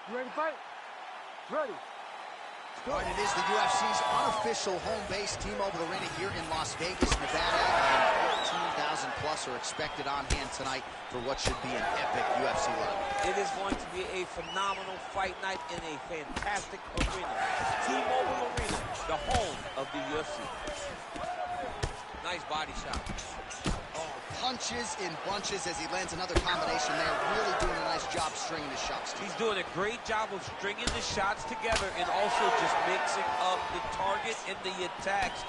You ready to fight? Ready. All right, it is the UFC's unofficial home base. T-Mobile Arena here in Las Vegas, Nevada, and 14,000 plus are expected on hand tonight for what should be an epic UFC live. It is going to be a phenomenal fight night in a fantastic arena. T-Mobile Arena, the home of the UFC. Nice body shot. Punches in bunches as he lands another combination there. Really doing a nice job stringing his shots together. He's doing a great job of stringing the shots together and also just mixing up the target and the attacks.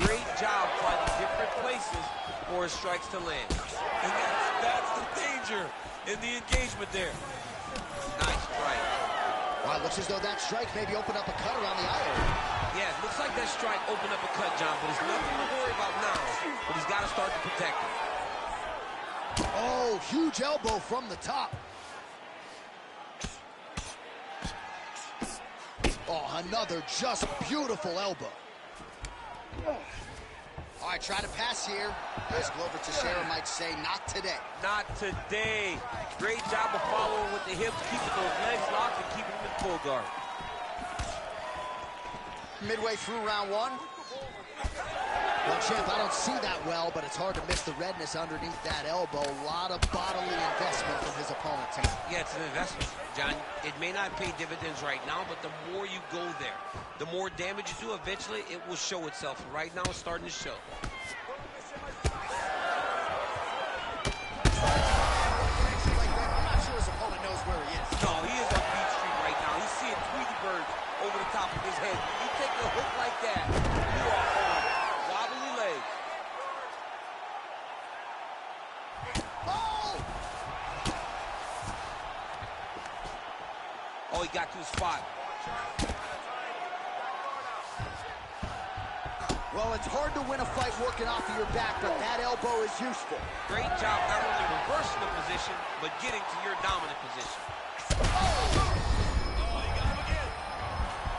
Great job finding different places for his strikes to land. And that's the danger in the engagement there. Nice strike. Wow, looks as though that strike maybe opened up a cut around the eye area. Yeah, it looks like that strike opened up a cut, John, but there's nothing to worry about now. But he's got to start to protect it. Oh, huge elbow from the top. Oh, another just beautiful elbow. All right, trying to pass here. As Glover Teixeira might say, not today. Not today. Great job of following with the hips, keeping those legs locked and keeping them in full guard. Midway through round one. Well, champ, I don't see that well, but it's hard to miss the redness underneath that elbow. A lot of bodily investment from his opponent tonight. Yeah, it's an investment, John. It may not pay dividends right now, but the more you go there, the more damage you do, eventually it will show itself. And right now it's starting to show. I'm not sure his opponent knows where he is. No, he is on Beach Street right now. He's seeing Tweety birds over the top of his head. You take a hook like that, you are on wobbly legs. Oh, he got to his spot. Well, it's hard to win a fight working off of your back, but that elbow is useful. Great job not only reversing the position, but getting to your dominant position.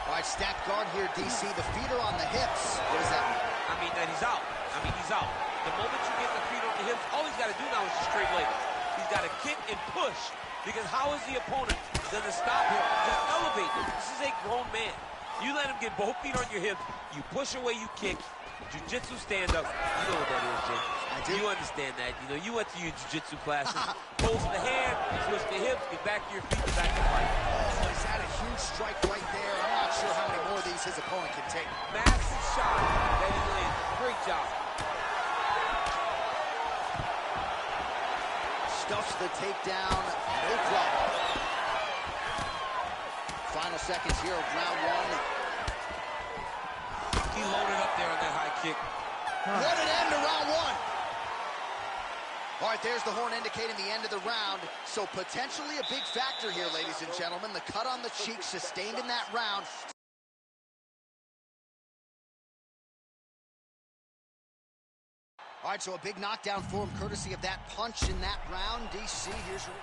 All right, stacked guard here, DC. The feet are on the hips. What does that mean? I mean that he's out. He's out. The moment you get the feet on the hips, all he's got to do now is just straight leg. He's got to kick and push, because how is the opponent going to stop him? Just elevate him. This is a grown man. You let him get both feet on your hips, you push away, you kick. Jiu-jitsu stand-up. You know what that is, Jim. I do. You understand that. You know, you went to your jiu-jitsu classes. Pulls the hand, twist the hips, get back to your feet, get back to fight. Oh, he's had a huge strike right there. I'm not sure how many more of these his opponent can take. Massive shot that he landed. Great job. Stuffs the takedown, no problem. Final seconds here of round one. He loaded up there on that high kick. What an end to round one. All right, there's the horn indicating the end of the round. So potentially a big factor here, ladies and gentlemen. The cut on the cheek sustained in that round. All right, so a big knockdown for him, courtesy of that punch in that round. DC, here's your...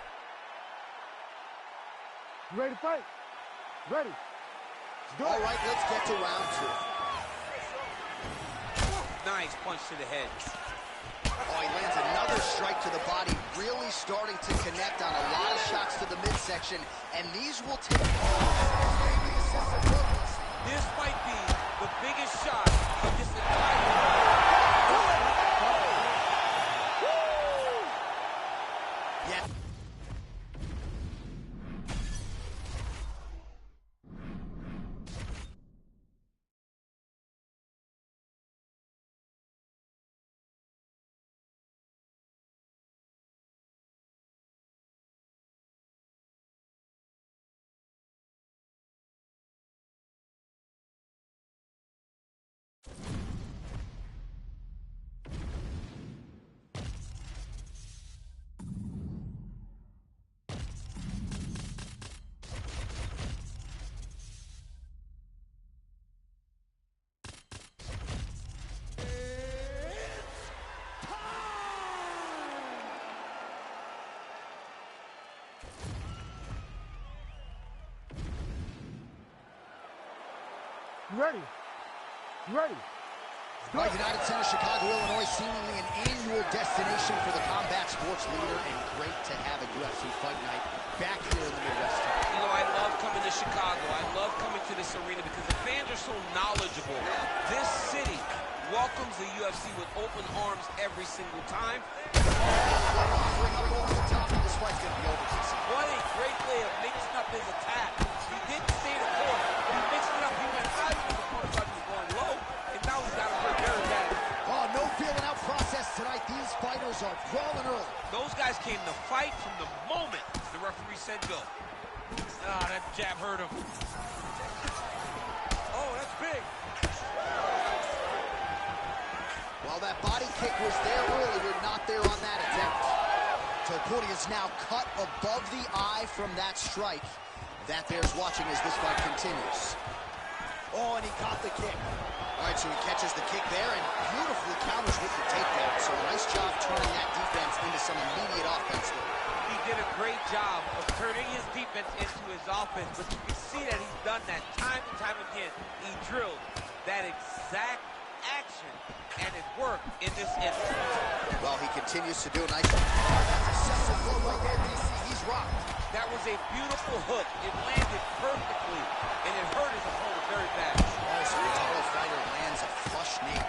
You ready to fight? Ready. All right, let's get to round two. Nice punch to the head. Oh, he lands another strike to the body, really starting to connect on a lot of shots to the midsection, and these will take... This might be the biggest shot of this entire... Yeah. You ready? You ready? All right, United Center, Chicago, Illinois, seemingly an annual destination for the combat sports leader, and great to have a UFC fight night back here in the Midwest. You know, I love coming Chicago. I love coming to this arena because the fans are so knowledgeable. This city welcomes the UFC with open arms every single time. This fight's gonna be over. What a great way of mixing up his attack. He didn't stay the course. He mixed it up. He went high when the corner thought he was going low, and now he's got to hurt very bad. Oh, no feeling out process tonight. These fighters are crawling early. Those guys came to fight from the moment the referee said go. Ah, that jab hurt him. Oh, that's big. While that body kick was there earlier, not there on that attempt. Topuria is now cut above the eye from that strike. That bears watching as this fight continues. Oh, and he caught the kick. All right, so he catches the kick there and beautifully counters with the takedown. So a nice job turning that defense into some immediate offense there. He did a great job of turning his defense into his offense, but you can see that he's done that time and time again. He drilled that exact action, and it worked in this instance. Well, he continues to do a nice job. That's a successful blow right there, DC. He's rocked. That was a beautiful hook. It landed perfectly, and it hurt his opponent very bad. Oh, so the title fighter lands a flush knee.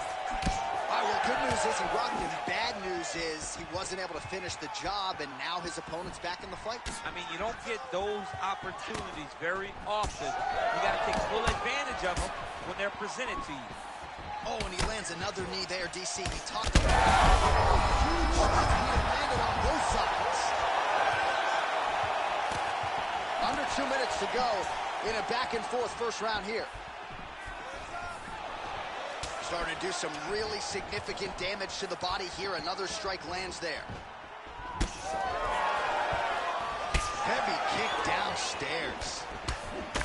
All right, well, good news is he rocked him. Bad news is he wasn't able to finish the job, and now his opponent's back in the fight. I mean, you don't get those opportunities very often. You got to take full advantage of them when they're presented to you. Oh, and he lands another knee there, DC. He talked about huge shots being landed on both sides. Under 2 minutes to go in a back-and-forth first round here. Starting to do some really significant damage to the body here. Another strike lands there. Heavy kick downstairs.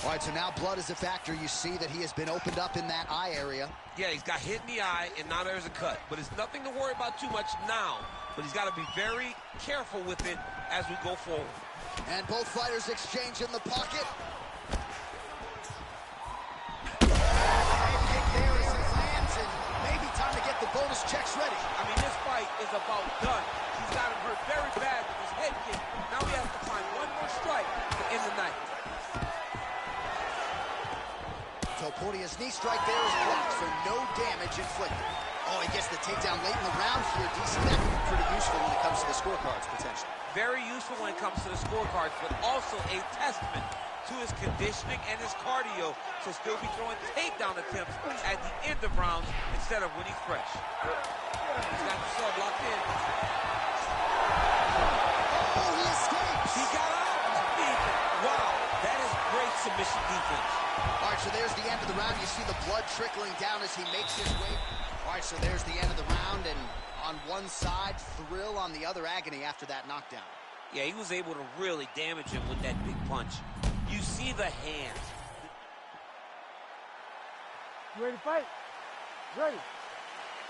All right, so now blood is a factor. You see that he has been opened up in that eye area. Yeah, he's got hit in the eye, and now there's a cut. But it's nothing to worry about too much now. But he's got to be very careful with it as we go forward. And both fighters exchange in the pocket. Head kick there as it lands, and maybe time to get the bonus checks ready. I mean, this fight is about done. He's got him hurt very bad with his head kick. Now he has to find one more strike to end the night. Topuria's knee strike there is blocked, so no damage inflicted. Oh, he gets the takedown late in the round here. DC, that could be pretty useful when it comes to the scorecards, potentially. Very useful when it comes to the scorecards, but also a testament to his conditioning and his cardio to still be throwing takedown attempts at the end of rounds instead of when he's fresh. He's got the sub locked in. Oh, he escapes! He got out! Wow, that is great submission defense. All right, so there's the end of the round. You see the blood trickling down as he makes his way. All right, so there's the end of the round, and on one side, thrill, on the other, agony after that knockdown. Yeah, he was able to really damage him with that big punch. You see the hands. You ready to fight? Ready.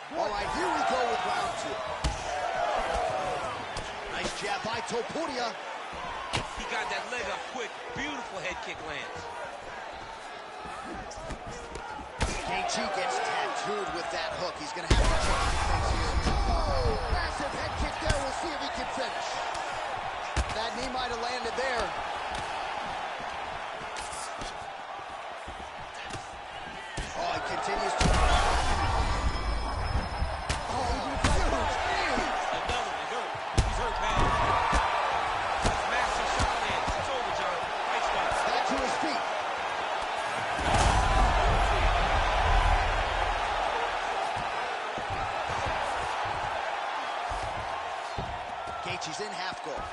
Good. All right, here we go with round two. Nice jab by Topuria. He got that leg up quick. Beautiful head kick lands. Gaethje gets tattooed with that hook. He's going to have to change things here. Oh, massive head kick there. We'll see if he can finish. That knee might have landed there. Oh, he continues to... Oh, huge knee. Another one. He's hurt bad. Massive shot lands. It's over, John. Fight's done. Back to his feet. Gaethje's in half guard.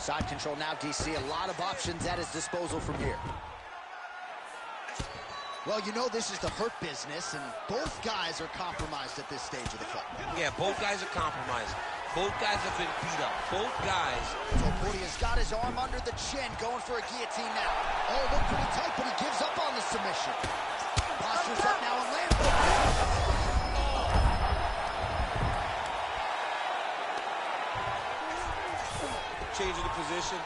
Side control now, DC. A lot of options at his disposal from here. Well, you know this is the hurt business, and both guys are compromised at this stage of the fight. Yeah, both guys are compromised. Both guys have been beat up. Both guys. Topuria's got his arm under the chin, going for a guillotine now. Oh, looked pretty tight, but he gives up on the submission. Postures up now and lands. Changing the position.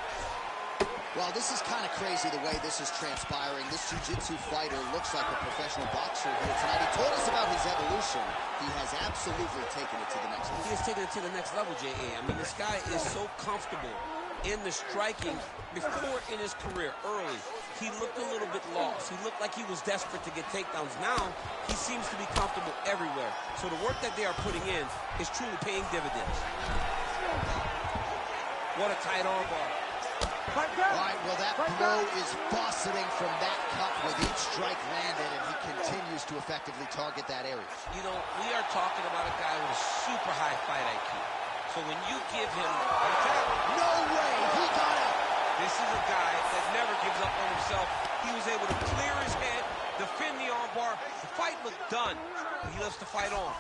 Well, this is kind of crazy the way this is transpiring. This jiu-jitsu fighter looks like a professional boxer here tonight. He told us about his evolution. He has absolutely taken it to the next level. He has taken it to the next level, J.A. I mean, this guy is so comfortable in the striking before in his career, early. He looked a little bit lost. He looked like he was desperate to get takedowns. Now, he seems to be comfortable everywhere. So the work that they are putting in is truly paying dividends. What a tight arm bar. All right, well, that blow is buffeting from that cut with each strike landed, and he continues to effectively target that area. You know, we are talking about a guy with a super high fight IQ. So when you give him a jab, no way, he got it. This is a guy that never gives up on himself. He was able to clear his head, defend the armbar. The fight looked done, but he loves to fight on.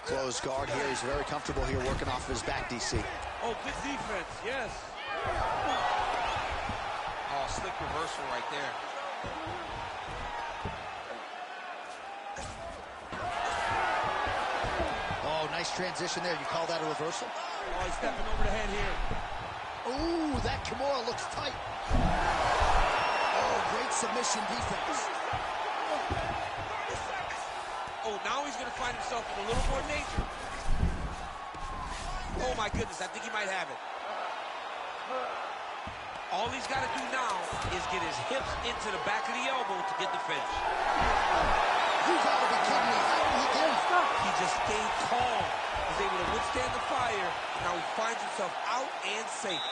Close guard here. He's very comfortable here working off his back, DC. Oh, good defense, yes. Oh, slick reversal right there. Oh, nice transition there. You call that a reversal? Oh, he's stepping over the head here. Ooh, that Kimura looks tight. Oh, great submission defense. Oh, now he's going to find himself in a little more danger. Oh, my goodness, I think he might have it. All he's got to do now is get his hips into the back of the elbow to get the finish. You got to be kidding me. How did he get it? He just stayed calm. Was able to withstand the fire. Now he finds himself out and safe.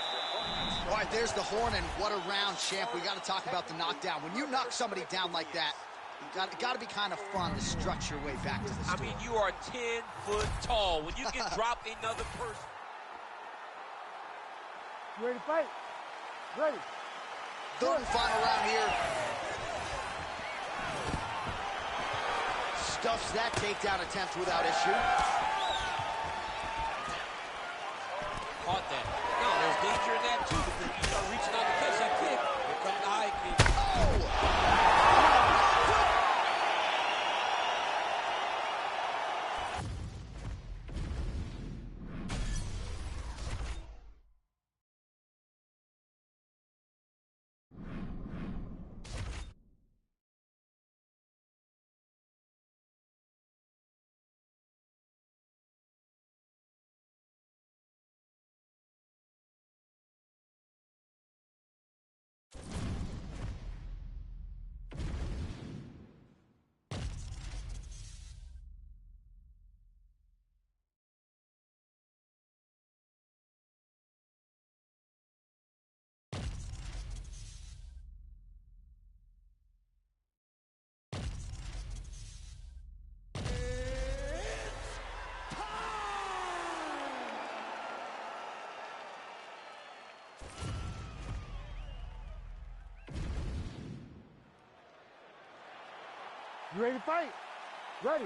All right, there's the horn, and what a round, champ. We got to talk about the knockdown. When you knock somebody down like that, it got to be kind of fun to strut your way back to the store. I mean, you are 10 foot tall. When you can drop another person. You ready to fight? Ready. Third and final round here. Stuffs that takedown attempt without issue. Caught that. No, there's danger in that, too, because you start reaching out to catch that kick. Here comes the high kick. Oh! You ready to fight? Ready.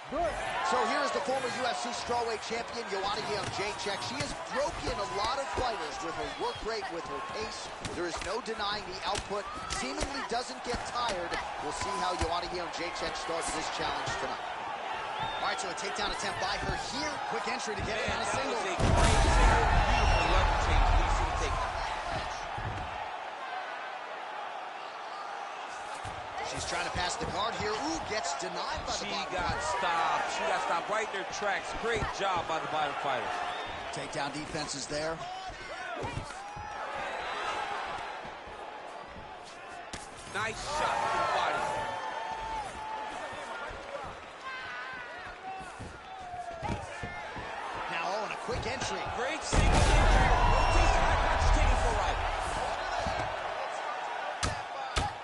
Good. So here is the former UFC strawweight champion, TheOneWayOG. She has broken a lot of fighters with her work rate, with her pace. There is no denying the output. Seemingly doesn't get tired. We'll see how TheOneWayOG starts this challenge tonight. All right, so a takedown attempt by her here. Quick entry to get it on a single. That was a great single, beautiful level change. Leads to the takedown. She's trying to pass the guard here. Ooh, gets denied by the bottom. She got stopped right in her tracks. Great job by the bottom fighter. Takedown defense is there. Nice shot to the body. Now, oh, and a quick entry. Great single entry. Rotates the high punch, taking for right.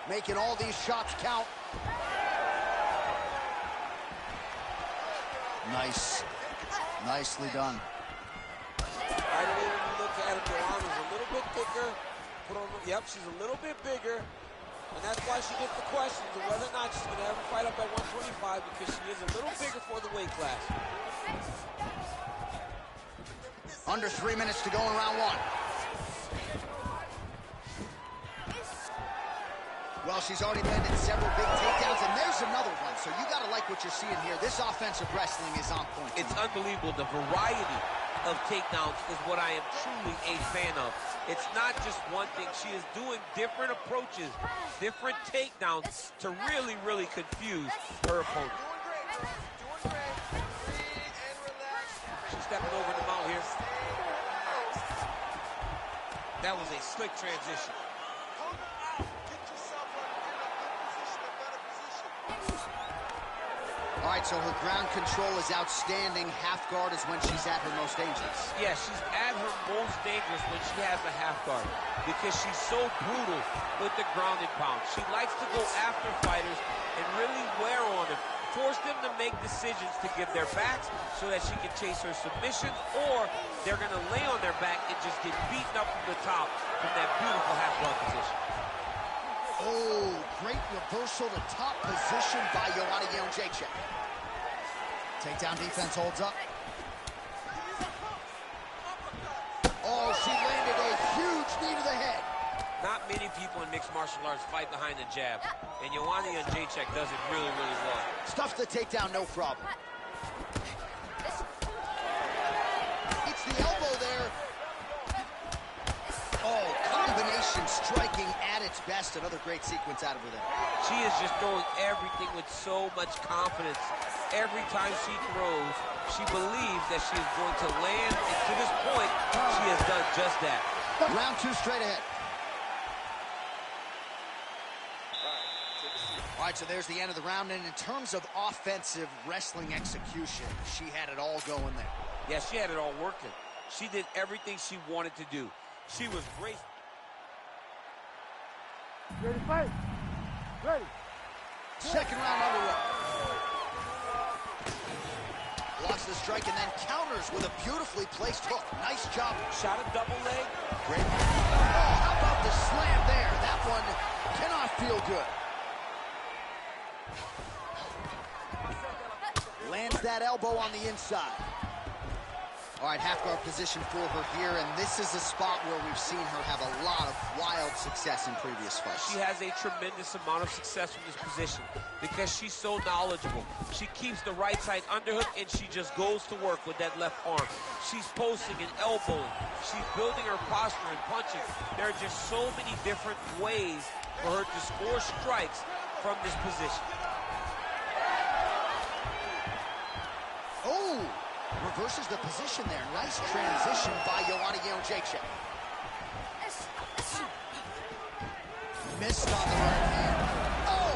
Making all these shots count. Nice. Nicely done. Right away when you look at it, her arm is a little bit thicker. Yep, she's a little bit bigger. And that's why she gets the questions of whether or not she's going to ever fight up at 125, because she is a little bigger for the weight class. Under 3 minutes to go in round one. Well, she's already landed several big takedowns, and there's another one. So you got to like what you're seeing here. This offensive wrestling is on point. It's unbelievable. The variety of takedowns is what I am truly a fan of. It's not just one thing. She is doing different approaches, different takedowns to really, really confuse her opponent. Doing great. Breathe and relax. She's stepping over the mount here. That was a slick transition. Hold it out. Get yourself in a good position, a better position. All right, so her ground control is outstanding. Half guard is when she's at her most dangerous. Yeah, she's at her most dangerous when she has a half guard because she's so brutal with the ground and pound. She likes to go after fighters and really wear on them, force them to make decisions to give their backs so that she can chase her submission, or they're going to lay on their back and just get beaten up from the top from that beautiful half guard position. Oh, great reversal to top position by TheOneWayOG. Takedown defense holds up. Oh, she landed a huge knee to the head. Not many people in mixed martial arts fight behind the jab, and TheOneWayOG does it really, really well. Stuffs the takedown, no problem. It's the elbow there. Oh, combination striking at its best. Another great sequence out of her there. She is just throwing everything with so much confidence. Every time she throws, she believes that she is going to land, and to this point, she has done just that. Round two straight ahead. All right, so there's the end of the round, and in terms of offensive wrestling execution, she had it all going there. Yeah, she had it all working. She did everything she wanted to do. She was great. Ready to fight? Ready. Second round underway. Blocks the strike and then counters with a beautifully placed hook. Nice job. Shot a double leg. Great. Oh, how about the slam there? That one cannot feel good. Lands that elbow on the inside. All right, half guard position for her here, and this is a spot where we've seen her have a lot of wild success in previous fights. She has a tremendous amount of success from this position because she's so knowledgeable. She keeps the right side underhook, and she just goes to work with that left arm. She's posting and elbowing. She's building her posture and punching. There are just so many different ways for her to score strikes from this position. Oh! Reverses the position there. Nice transition by TheOneWayOG. Missed on the right hand. Oh!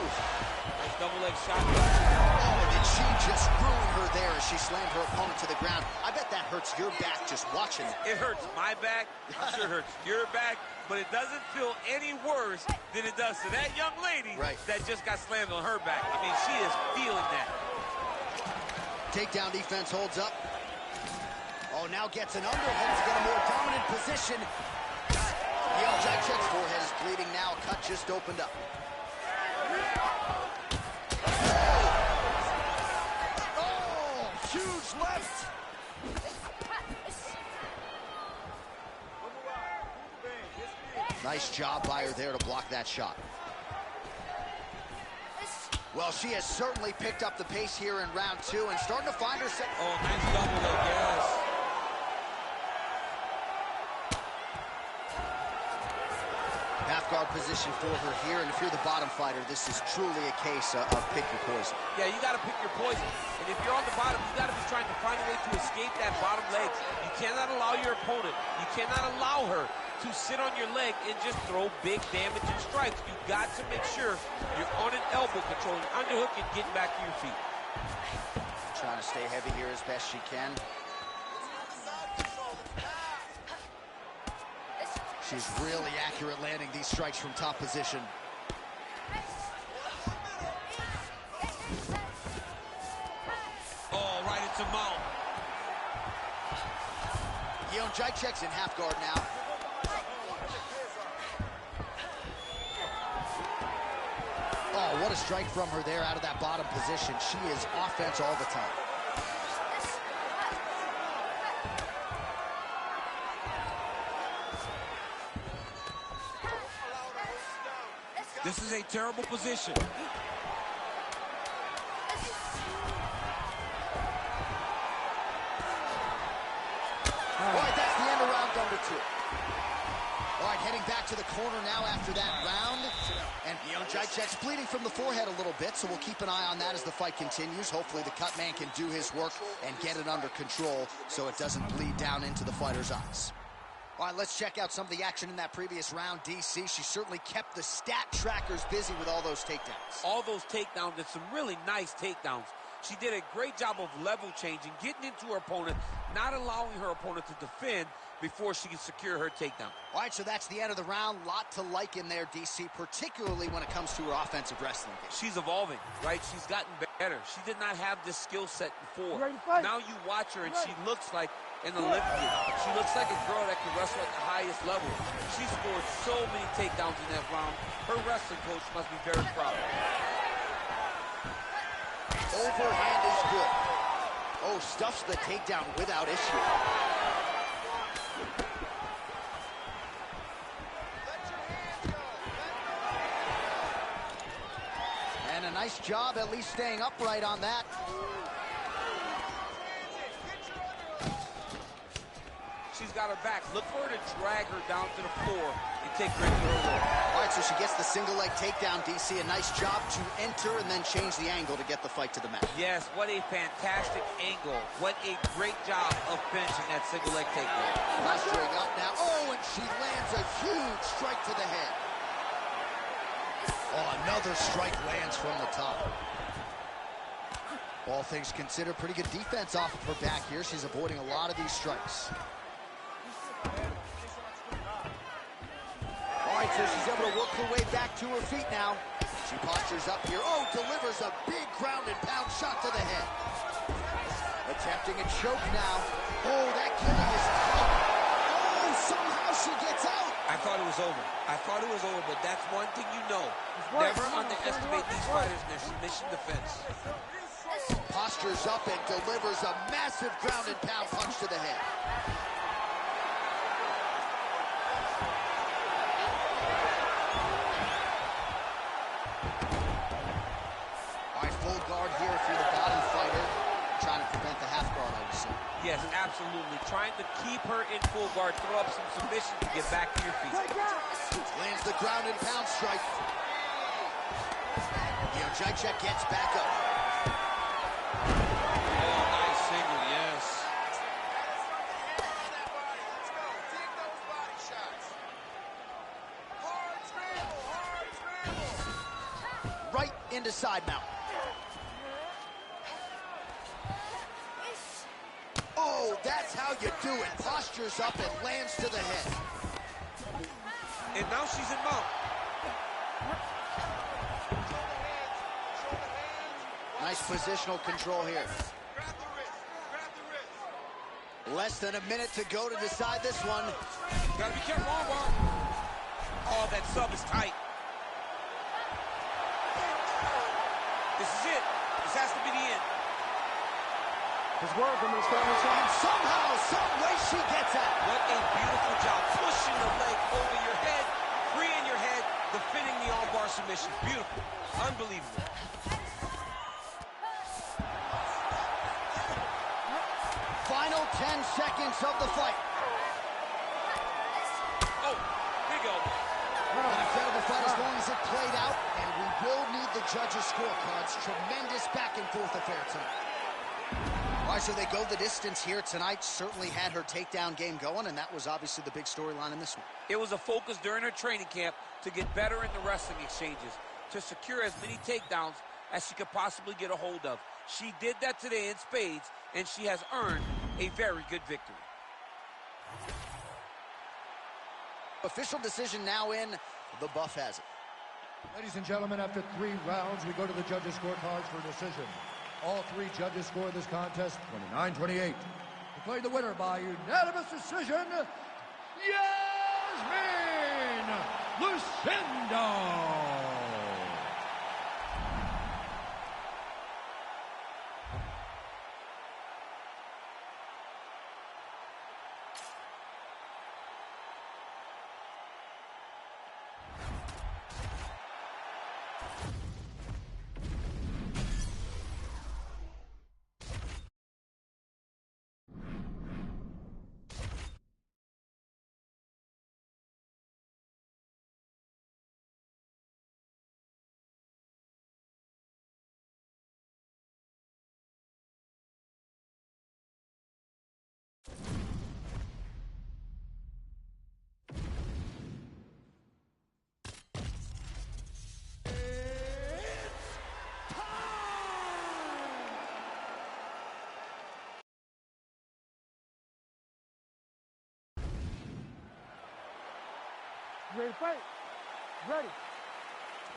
Nice double leg shot. Oh, did she just ruin her there as she slammed her opponent to the ground? I bet that hurts your back just watching it. It hurts my back. I'm sure it hurts your back. But it doesn't feel any worse than it does to that young lady that just got slammed on her back. I mean, she is feeling that. Takedown defense holds up. Oh, now gets an underhook to get a more dominant position. TheOneWayOG's forehead is bleeding now. A cut just opened up. Oh, huge left. Nice job by her there to block that shot. Well, she has certainly picked up the pace here in round two and starting to find herself. Oh, nice double leg, yes. Half guard position for her here, and if you're the bottom fighter, this is truly a case of pick your poison. Yeah, you got to pick your poison. And if you're on the bottom, you got to be trying to find a way to escape that bottom leg. You cannot allow your opponent, you cannot allow her to sit on your leg and just throw big damaging strikes. You got to make sure you're on an elbow, controlling underhook and getting back to your feet. Trying to stay heavy here as best she can. She's really accurate landing these strikes from top position. Oh, right into mount. TheOneWayOG's in half guard now. Oh, what a strike from her there out of that bottom position. She is offense all the time. This is a terrible position. All right, that's the end of round number two. All right, heading back back to the corner now after that round. And Jacek's bleeding from the forehead a little bit, so we'll keep an eye on that as the fight continues. Hopefully the cut man can do his work and get it under control so it doesn't bleed down into the fighter's eyes. All right, let's check out some of the action in that previous round. DC, she certainly kept the stat trackers busy with all those takedowns. All those takedowns, and some really nice takedowns. She did a great job of level changing, getting into her opponent, not allowing her opponent to defend before she can secure her takedown. All right, so that's the end of the round. Lot to like in there, DC, particularly when it comes to her offensive wrestling game. She's evolving, right? She's gotten better. She did not have this skill set before. Now you watch her, and she looks like an Olympian. She looks like a girl that can wrestle at the highest level. She scored so many takedowns in that round. Her wrestling coach must be very proud. Overhand is good. Oh, stuffs the takedown without issue. And a nice job at least staying upright on that. She's got her back. Look for her to drag her down to the floor and take her into her roll. All right, so she gets the single leg takedown, DC. A nice job to enter and then change the angle to get the fight to the mat. Yes, what a fantastic angle. What a great job of finishing that single leg takedown. Posturing up now. Oh, and she lands a huge strike to the head. Oh, another strike lands from the top. All things considered, pretty good defense off of her back here. She's avoiding a lot of these strikes. All right, so she's able to work her way back to her feet now. She postures up here. Oh, delivers a big ground and pound shot to the head. Attempting a choke now. Oh, that kidney is tough. Oh, somehow she gets out. I thought it was over. I thought it was over, but that's one thing you know. Never underestimate these fighters in their submission defense. Postures up and delivers a massive ground and pound punch to the head. Full guard here if you're the bottom fighter. Trying to prevent the half guard, I would say. Yes, absolutely. Trying to keep her in full guard, throw up some submission to get back to your feet. Lands the ground and pound strike. Jacek gets back up. Oh, nice single, yes. Let's go. Dig those body shots. Hard scramble. Right into side mount. Oh, that's how you do it. Postures up and lands to the head. And now she's in mount. Nice positional control here. Grab the wrist. Grab the wrist. Less than a minute to go to decide this one. Gotta be careful, armbar. Oh, that sub is tight. This is it. This has to be the end. It's working, Miss Ferguson. And somehow, some way she gets out. What a beautiful job. Pushing the leg over your head, freeing your head, defending the armbar submission. Beautiful. Unbelievable. Final 10 seconds of the fight. Oh, big elbow. An incredible fight as long as it played out, and we will need the judges' scorecards. Tremendous back and forth affair tonight. All right, so they go the distance here tonight. Certainly had her takedown game going, and that was obviously the big storyline in this one. It was a focus during her training camp to get better in the wrestling exchanges, to secure as many takedowns as she could possibly get a hold of. She did that today in spades, and she has earned a very good victory. Official decision now in. The buff has it. Ladies and gentlemen, after 3 rounds, we go to the judges' scorecards for a decision. All 3 judges scored this contest 29-28. Declared the winner by unanimous decision, Yasmin Lucindo. You ready to fight? Ready.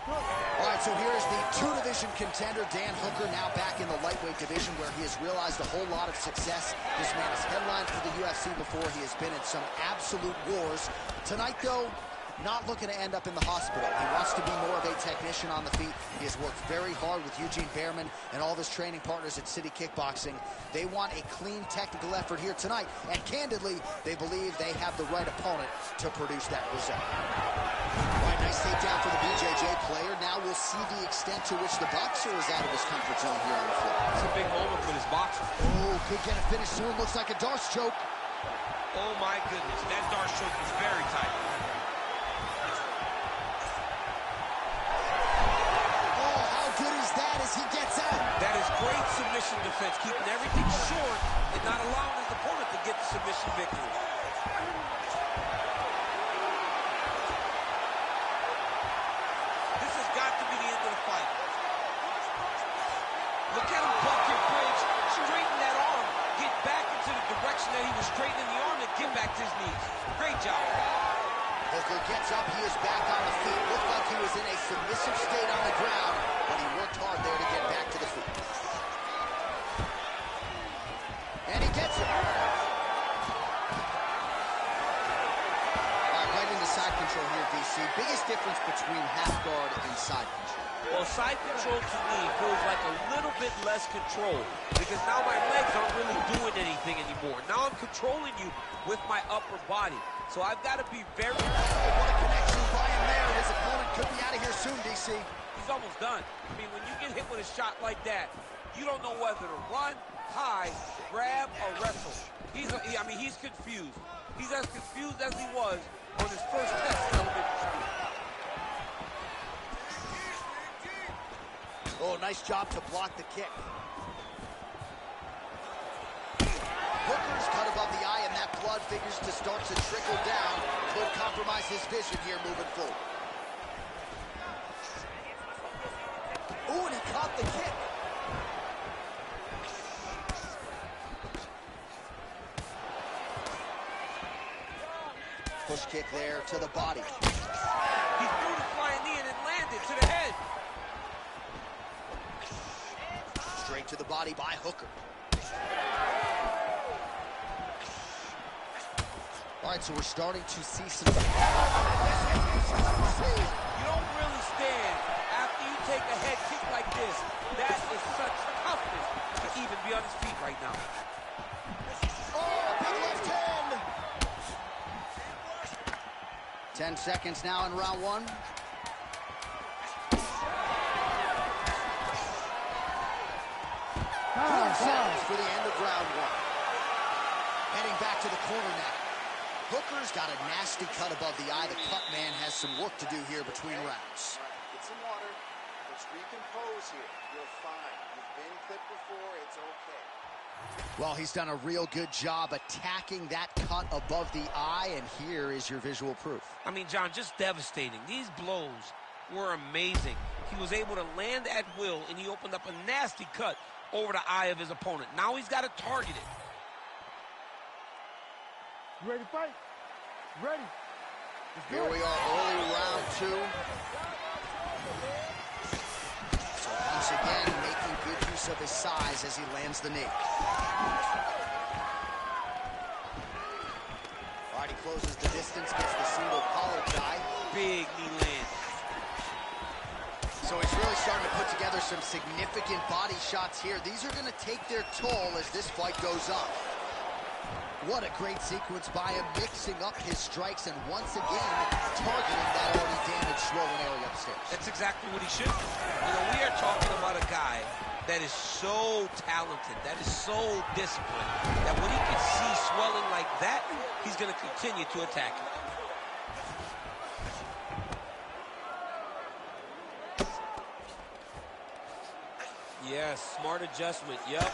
All right, so here's the two-division contender, Dan Hooker, now back in the lightweight division where he has realized a whole lot of success. This man has headlined for the UFC before. He has been in some absolute wars. Tonight, though, not looking to end up in the hospital. He wants to be more of a technician on the feet. He has worked very hard with Eugene Behrman and all of his training partners at City Kickboxing. They want a clean technical effort here tonight, and candidly, they believe they have the right opponent to produce that result. All right, nice takedown for the BJJ player. Now we'll see the extent to which the boxer is out of his comfort zone here on the floor. It's a big moment for this boxer. Oh, could get a finish soon. Looks like a Darce choke. Oh, my goodness. That Darce choke is very tight. Oh, how good is that as he gets out? That is great submission defense, keeping everything short and not allowing his opponent to get the submission victory. This has got to be the end of the fight. Look at him buck your bridge, straighten that arm, get back into the direction that he was straightening the arm and get back to his knees. Great job. Hooker gets up, he is back on the feet. Looked like he was in a submissive state on the ground, but he worked hard there to get back to the feet. And he gets it. All right, right into side control here, DC. Biggest difference between half guard and side control. Well, side control to me feels like a little bit less control because now my legs aren't really doing anything anymore. Now I'm controlling you with my upper body. So I've got to be very... What a connection by him there. His opponent could be out of here soon, DC. He's almost done. I mean, when you get hit with a shot like that, you don't know whether to run, hide, grab, or wrestle. He's confused. He's as confused as he was on his first test in elementary school. Oh, nice job to block the kick. Hooker's cut above the eye, and that blood figures to start to trickle down. Could compromise his vision here moving forward. Ooh, and he caught the kick. Push kick there to the body. He threw the flying knee and it landed to the head. Straight to the body by Hooker. All right, so we're starting to see some... You don't really stand after you take a head kick like this. That is such toughness to even be on his feet right now. Oh, big left hand! 10 seconds now in round one. Seconds for the end of round one. Heading back to the corner now. Hooker's got a nasty cut above the eye. The cut man has some work to do here between rounds. Get some water. Let's recompose here. You're fine. You've been clipped before. It's okay. Well, he's done a real good job attacking that cut above the eye, and here is your visual proof. I mean, John, just devastating. These blows were amazing. He was able to land at will, and he opened up a nasty cut over the eye of his opponent. Now he's got to target it. You ready to fight? Ready. Here we are, early round two. So once again, making good use of his size as he lands the knee. All right, he closes the distance, gets the single collar tie. Big knee land. So he's really starting to put together some significant body shots here. These are going to take their toll as this fight goes on. What a great sequence by him, mixing up his strikes and once again targeting that already damaged, swollen area upstairs. That's exactly what he should do. You know, we are talking about a guy that is so talented, that is so disciplined, that when he can see swelling like that, he's going to continue to attack it. Yes, smart adjustment, yep.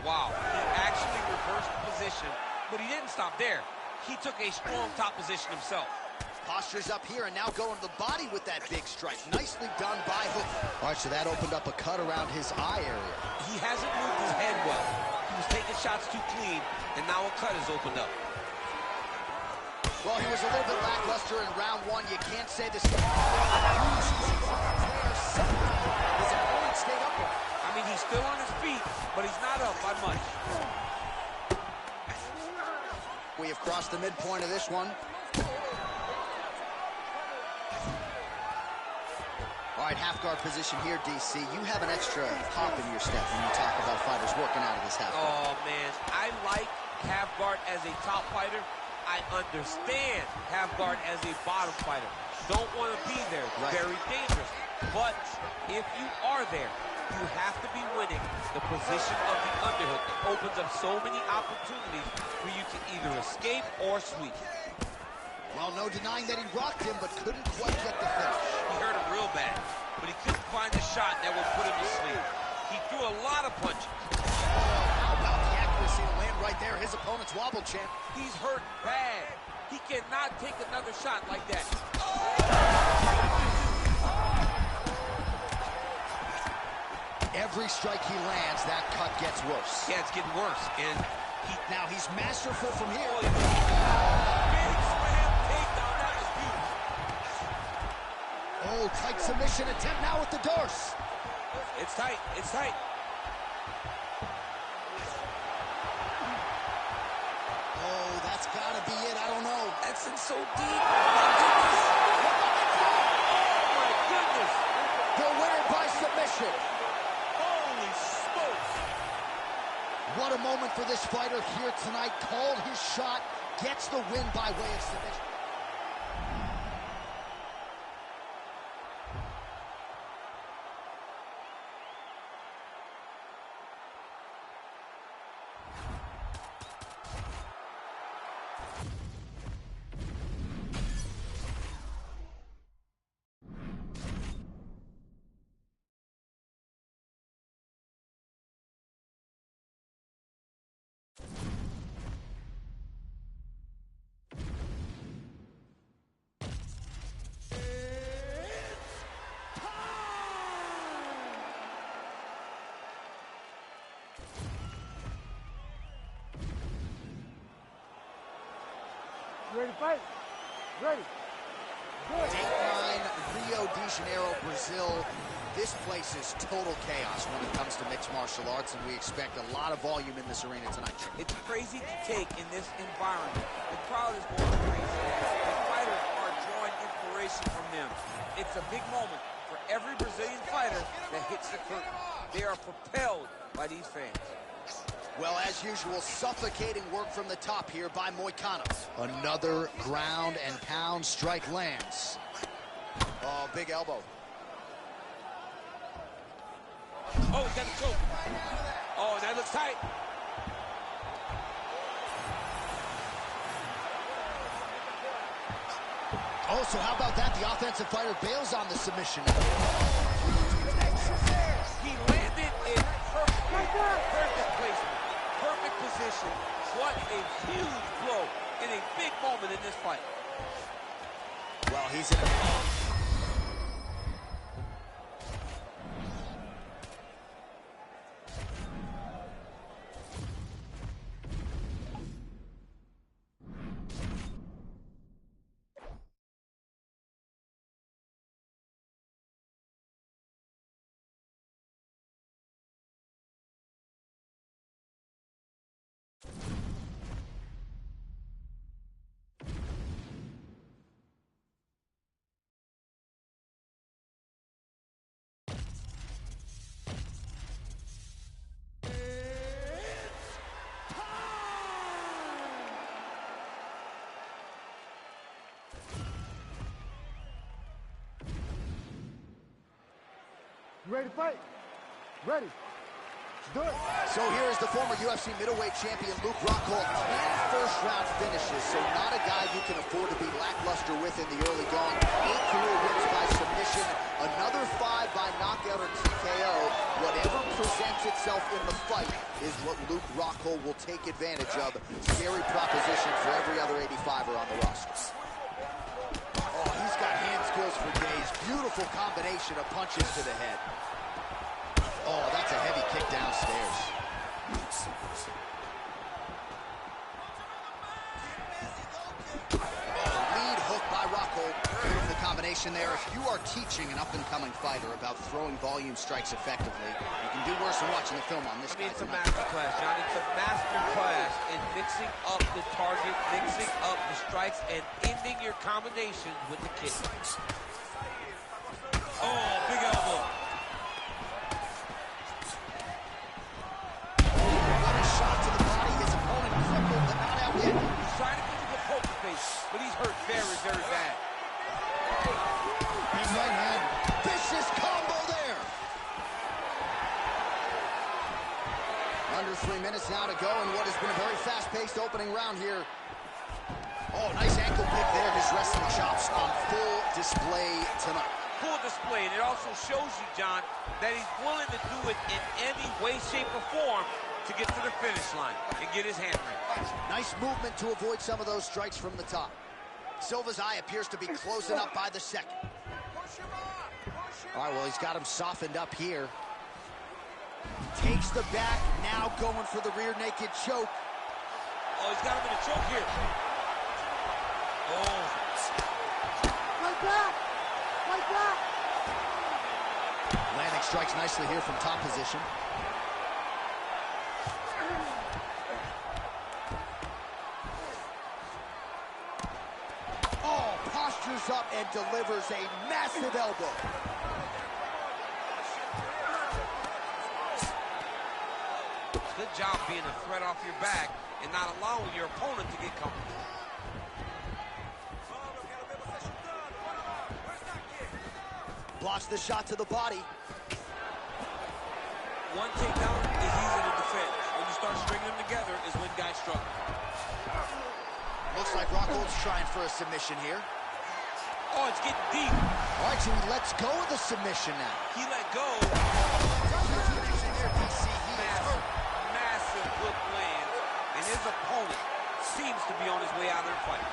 Wow, he actually reversed the position, but he didn't stop there. He took a strong top position himself. Posture's up here and now going to the body with that big strike. Nicely done by Hooker. All right, so that opened up a cut around his eye area. He hasn't moved his head well. He was taking shots too clean, and now a cut has opened up. Well, he was a little bit lackluster in round one. You can't say this. His opponent stayed upright. I mean, he's still on his feet, but he's not up by much. We have crossed the midpoint of this one. All right, half guard position here, DC. You have an extra hop in your step when you talk about fighters working out of this half guard. Oh, man. I like half guard as a top fighter. I understand half guard as a bottom fighter. Don't want to be there. Right. Very dangerous. But if you are there, you have to be winning the position of the underhook. It opens up so many opportunities for you to either escape or sweep. Well, no denying that he rocked him, but couldn't quite get the finish. He hurt him real bad, but he couldn't find a shot that would put him to sleep. He threw a lot of punches. How about the accuracy to land right there? His opponent's wobble champ. He's hurt bad. He cannot take another shot like that. Every strike he lands, that cut gets worse. Yeah, it's getting worse. And now he's masterful from here. big slam takedown. That was beautiful. Oh, tight submission attempt now with the Dorse. It's tight. It's tight. Oh, that's got to be it. I don't know. That's in so deep. Oh, my goodness. The winner by submission. Holy smokes. What a moment for this fighter here tonight. Called his shot, gets the win by way of submission. You ready to fight? Ready. Good. Dateline, Rio de Janeiro, Brazil. This place is total chaos when it comes to mixed martial arts, and we expect a lot of volume in this arena tonight. It's crazy to take in this environment. The crowd is going crazy. The fighters are drawing inspiration from them. It's a big moment for every Brazilian fighter that hits the curtain. They are propelled by these fans. Well, as usual, suffocating work from the top here by Moicano. Another ground and pound strike lands. Oh, big elbow. Oh, he's got the choke. Oh, that looks tight. Oh, so how about that? The offensive fighter bails on the submission. He landed in perfect placement, perfect position. What a huge blow in a big moment in this fight. Well, he's in a... You ready to fight? Ready. Let's do it. So here is the former UFC middleweight champion Luke Rockhold. 10 first-round finishes, so not a guy you can afford to be lackluster with in the early going. 8 career wins by submission, another 5 by knockout or TKO. Whatever presents itself in the fight is what Luke Rockhold will take advantage of. Scary proposition for every other 85er on the roster. Oh, he's got hand skills for days. Beautiful combination of punches to the head. Oh, that's a heavy kick downstairs. information there. If you are teaching an up-and-coming fighter about throwing volume strikes effectively, you can do worse than watching the film on this guy. It's a master class, John. It's a master class in mixing up the target, mixing up the strikes, and ending your combinations with the kick. Oh, big elbow. What a shot to the body. His opponent crippled, but not out yet. He's trying to get to the poker face, but he's hurt very, very bad. Big right hand. Vicious combo there. Under 3 minutes now to go in what has been a very fast-paced opening round here. Oh, nice ankle pick there. His wrestling chops on full display tonight. Full display, and it also shows you, John, that he's willing to do it in any way, shape, or form to get to the finish line and get his hand raised. Nice movement to avoid some of those strikes from the top. Silva's eye appears to be closing up by the second. All right, well, he's got him softened up here. Takes the back, now going for the rear naked choke. Oh, he's got him in a choke here. Oh. Like that! Like that! Landing strikes nicely here from top position. Oh, postures up and delivers a massive elbow. Good job being a threat off your back and not allowing your opponent to get comfortable. Blocks the shot to the body. One takedown is easy to defend. When you start stringing them together is when guys struggle. Looks like Rockhold's trying for a submission here. Oh, it's getting deep. All right, so he lets go of the submission now. He let go. Massive hook lands, and his opponent seems to be on his way out of the fight.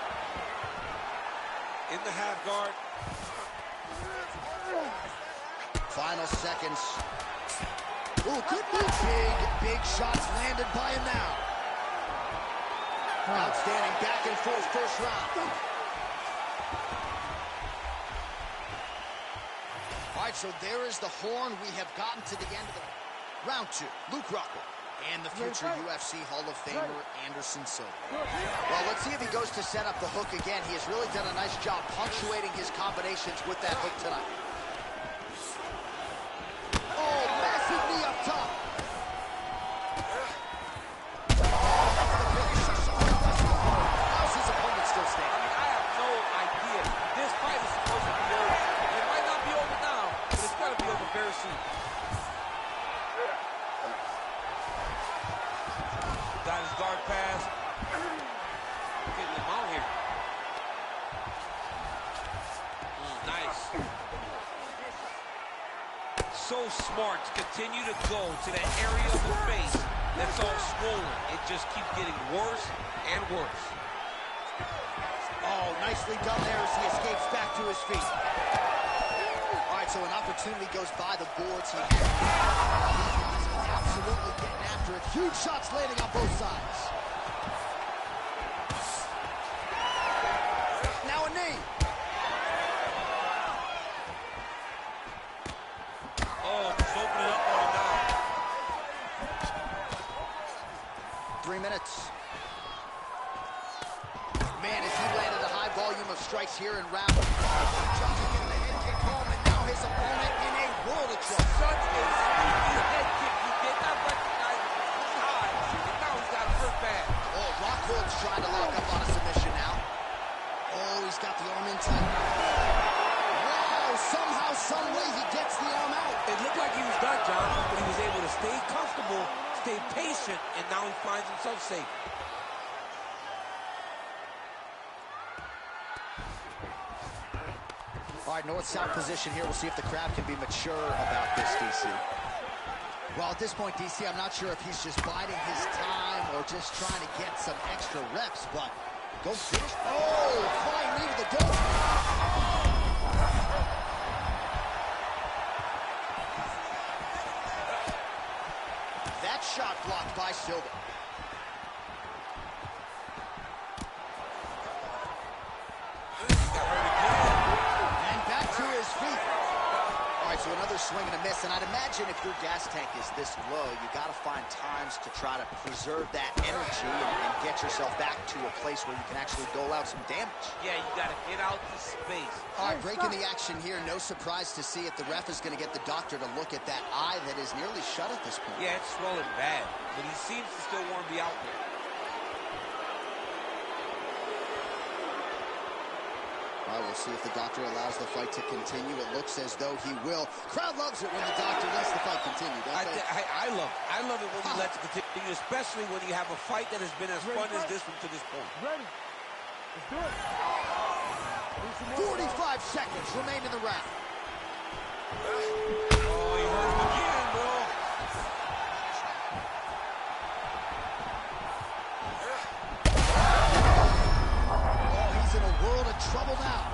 In the half guard. Final seconds. Ooh, good move. Big shots landed by him now. Outstanding back and forth first round. All right, so there is the horn. We have gotten to the end of the round two. Luke Rockhold and the future UFC Hall of Famer Anderson Silva. Well, let's see if he goes to set up the hook again. He has really done a nice job punctuating his combinations with that hook tonight. Oh, massive knee up top. How's his opponent still standing? I have no idea. This fight is supposed to be over. It might not be over now, but it's got to be over very soon. Got his guard pass. Getting him out here. Nice. So smart to continue to go to that area of the face that's all swollen. It just keeps getting worse and worse. Oh, nicely done there as he escapes back to his feet. All right, so an opportunity goes by the boards. He's absolutely getting after it. Huge shots landing on both sides. Now a knee. Oh, just open it up on him now. 3 minutes. Man, as he landed a high volume of strikes here in round one. Trying to get the head kick home, and now his opponent in a world of trouble. Such a sneaky head kick. He did not recognize it was too high, and now he's got hurt bad. Oh, Rockhold's trying to lock up on a submission now. Oh, he's got the arm in tight. Wow, somehow, some way he gets the arm out. It looked like he was done, John, but he was able to stay comfortable, stay patient, and now he finds himself safe. All right, north-south position here. We'll see if the crowd can be mature about this, DC. Well, at this point, DC, I'm not sure if he's just biding his time or just trying to get some extra reps, but go finish. Oh, flying knee to the dome. That shot blocked by Silva. And back to another swing and a miss. And I'd imagine if your gas tank is this low, you got to find times to try to preserve that energy and get yourself back to a place where you can actually dole out some damage. Yeah, you got to get out the space. All right, breaking the action here. No surprise to see it. The ref is going to get the doctor to look at that eye that is nearly shut at this point. Yeah, it's swelling bad, but he seems to still want to be out there. All right, we'll see if the doctor allows the fight to continue. It looks as though he will. Crowd loves it when the doctor lets the fight continue, don't they? I love it when he lets it continue, especially when you have a fight that has been as fun as this one to this point. Ready? Let's do it. 45 seconds remain in the round. Oh, he hurt him again, bro. Oh, he's in a world of trouble now.